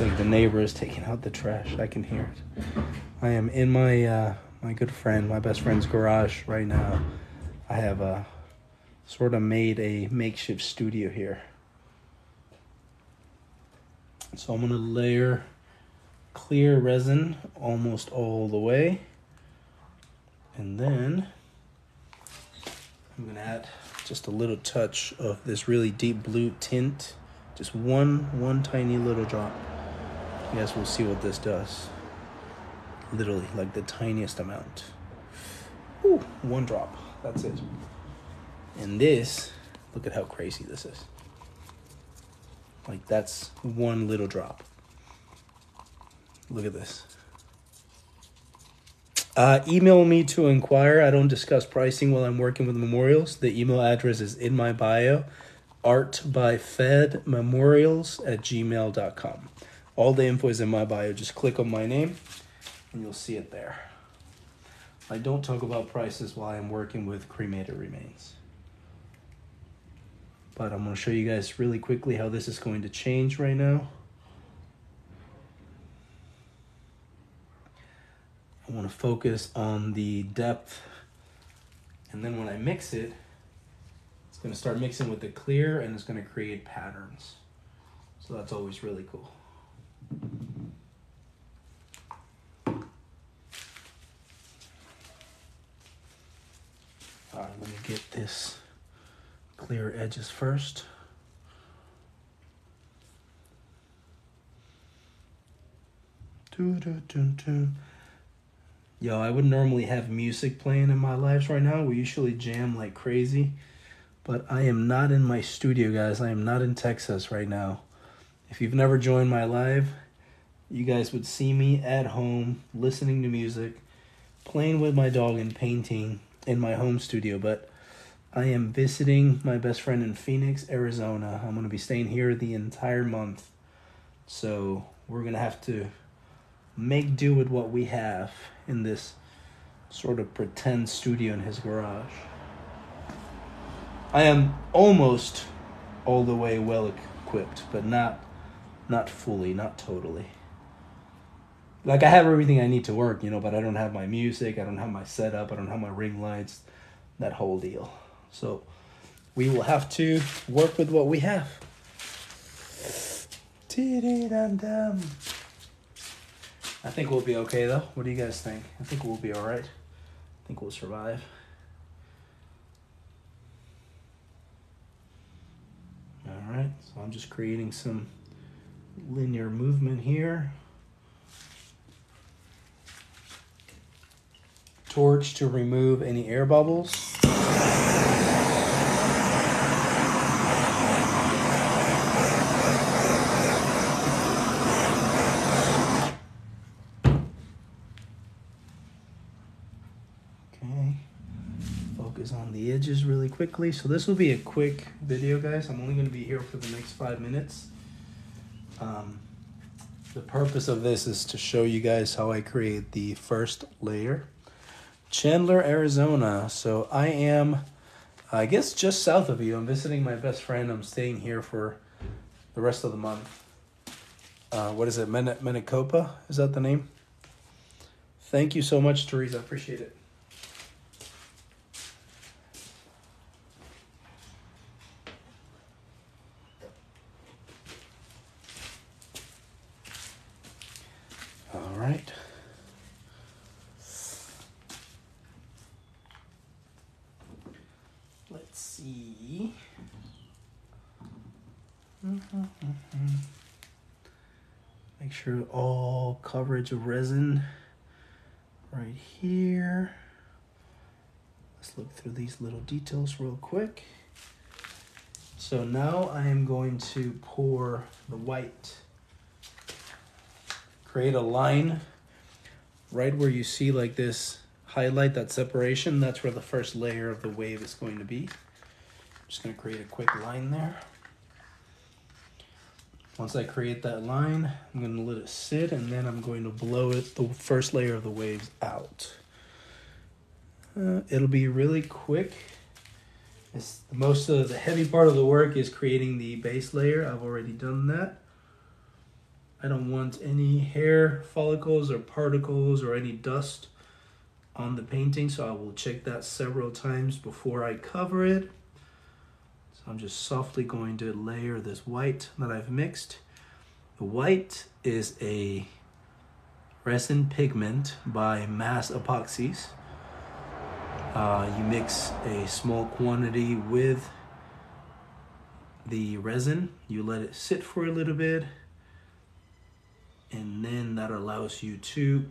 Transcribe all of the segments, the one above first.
Looks like the neighbor is taking out the trash. I can hear it. I am in my my good friend, my best friend's garage right now. I have sort of made a makeshift studio here. So I'm gonna layer clear resin almost all the way. And then I'm gonna add just a little touch of this really deep blue tint. Just one tiny little drop. You guys will see what this does. Literally, like the tiniest amount. Ooh, one drop, that's it. And this, look at how crazy this is. Like that's one little drop. Look at this. Email me to inquire. I don't discuss pricing while I'm working with memorials. The email address is in my bio. ArtbyFedMemorials@gmail.com. All the info is in my bio. Just click on my name and you'll see it there. I don't talk about prices while I'm working with cremated remains. But I'm going to show you guys really quickly how this is going to change right now. I want to focus on the depth, and then when I mix it, it's going to start mixing with the clear and it's going to create patterns. So that's always really cool. All right, let me get this clear edges first. Yo, I would normally have music playing in my lives right now. We usually jam like crazy, but I am not in my studio, guys. I am not in Texas right now. If you've never joined my live, you guys would see me at home, listening to music, playing with my dog and painting in my home studio, but I am visiting my best friend in Phoenix, Arizona. I'm going to be staying here the entire month. So we're going to have to make do with what we have in this sort of pretend studio in his garage. I am almost all the way well equipped, but not fully, not totally. Like I have everything I need to work, you know, but I don't have my music, I don't have my setup, I don't have my ring lights, that whole deal. So we will have to work with what we have. I think we'll be okay though. What do you guys think? I think we'll be all right. I think we'll survive. All right, so I'm just creating some linear movement here. Torch to remove any air bubbles. Focus on the edges really quickly. So this will be a quick video, guys. I'm only going to be here for the next 5 minutes. The purpose of this is to show you guys how I create the first layer. Chandler, Arizona. So I am, I guess, just south of you. I'm visiting my best friend. I'm staying here for the rest of the month. What is it? Manicopa? Is that the name? Thank you so much, Teresa. I appreciate it. All right. Let's see. Make sure all coverage of resin right here. Let's look through these little details real quick. So now I am going to pour the white. Create a line right where you see like this highlight, that separation. That's where the first layer of the wave is going to be. I'm just going to create a quick line there. Once I create that line, I'm going to let it sit, and then I'm going to blow it, the first layer of the waves out. It'll be really quick. Most of the heavy part of the work is creating the base layer. I've already done that. I don't want any hair follicles or particles or any dust on the painting, so I will check that several times before I cover it. So I'm just softly going to layer this white that I've mixed. The white is a resin pigment by Mass Epoxies. You mix a small quantity with the resin, you let it sit for a little bit, and then that allows you to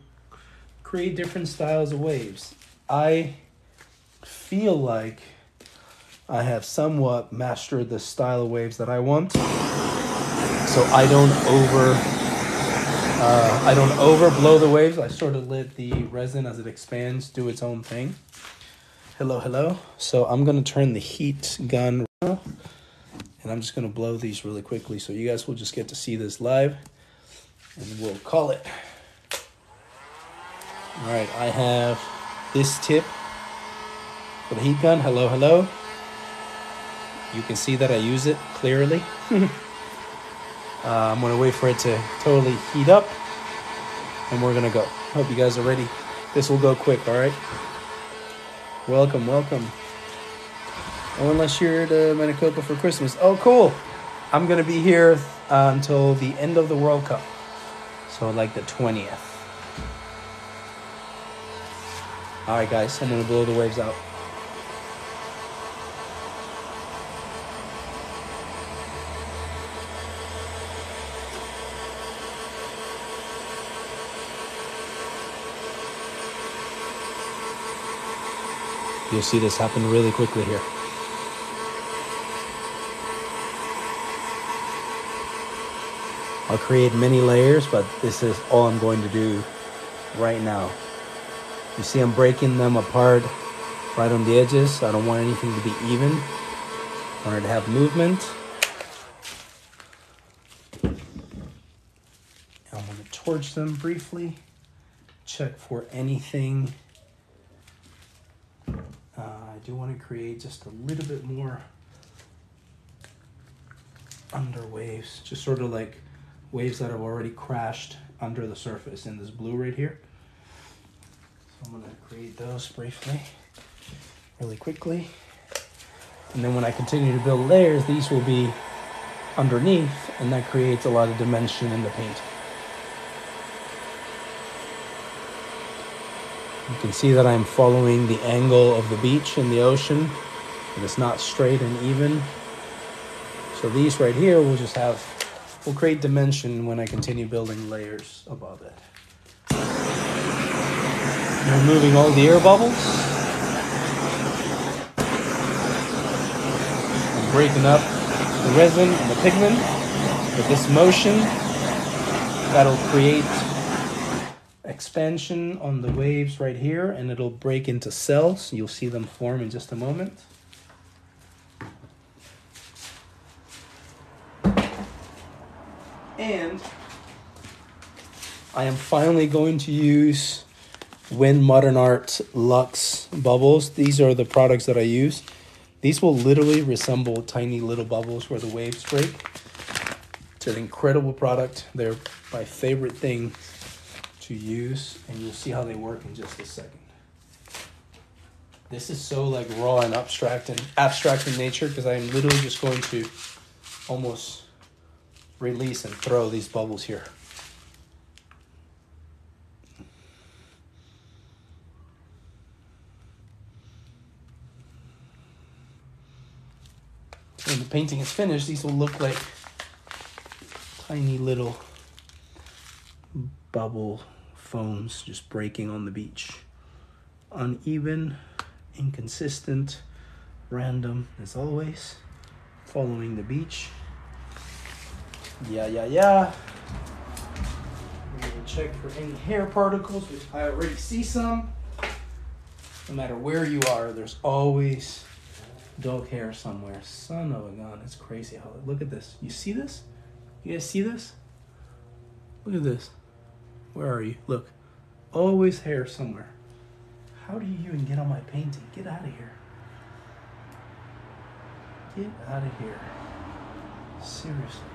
create different styles of waves. I feel like I have somewhat mastered the style of waves that I want, so I don't overblow the waves. I sort of let the resin, as it expands, do its own thing. Hello. So I'm gonna turn the heat gun on, and I'm just gonna blow these really quickly, so you guys will just get to see this live, and we'll call it. All right, I have this tip for the heat gun. Hello. You can see that I use it clearly. I'm gonna wait for it to totally heat up, and we're gonna go. Hope you guys are ready. This will go quick, all right? Welcome. Oh, unless you're at Maricopa for Christmas. Oh, cool. I'm gonna be here until the end of the World Cup. So like the 20th. All right, guys, I'm gonna blow the waves out. You'll see this happen really quickly here. I'll create many layers, but this is all I'm going to do right now. You see I'm breaking them apart right on the edges. I don't want anything to be even. I want it to have movement. I'm going to torch them briefly. Check for anything. I do want to create just a little bit more under waves, just sort of like waves that have already crashed under the surface in this blue right here. So I'm going to create those briefly, really quickly. And then when I continue to build layers, these will be underneath, and that creates a lot of dimension in the paint. You can see that I'm following the angle of the beach and the ocean, and it's not straight and even. So these right here will create dimension when I continue building layers above it. I'm removing all the air bubbles. I'm breaking up the resin and the pigment with this motion. That'll create expansion on the waves right here, and it'll break into cells. You'll see them form in just a moment. And I am finally going to use Win Modern Art Luxe bubbles. These are the products that I use. These will literally resemble tiny little bubbles where the waves break. It's an incredible product. They're my favorite thing to use, and you'll see how they work in just a second. This is so like raw and abstract in nature, because I'm literally just going to almost release and throw these bubbles here. When the painting is finished, these will look like tiny little bubble foams just breaking on the beach. Uneven, inconsistent, random as always. Following the beach. Yeah. We're gonna check for any hair particles, which I already see some. No matter where you are, there's always dog hair somewhere. Son of a gun, it's crazy how, look at this. You see this? You guys see this? Look at this. Where are you? Look, always hair somewhere. How do you even get on my painting? Get out of here. Get out of here. Seriously.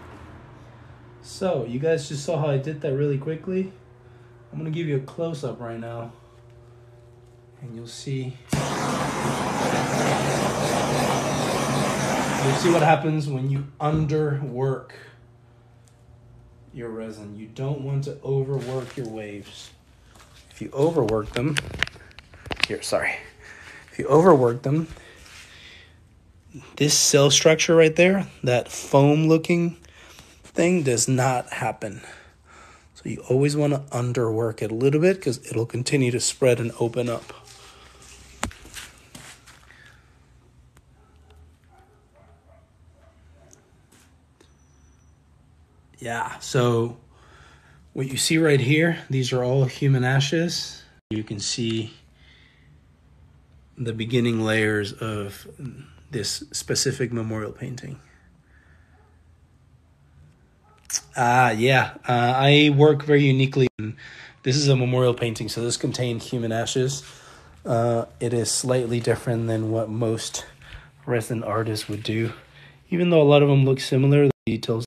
So you guys just saw how I did that really quickly. I'm gonna give you a close-up right now, and you'll see what happens when you underwork your resin. You don't want to overwork your waves. If you overwork them, if you overwork them, this cell structure right there, that foam looking thing, does not happen. So you always want to underwork it a little bit because it'll continue to spread and open up. Yeah, so what you see right here, these are all human ashes. You can see the beginning layers of this specific memorial painting. I work very uniquely. This is a memorial painting, so this contained human ashes. It is slightly different than what most resin artists would do. Even though a lot of them look similar, the details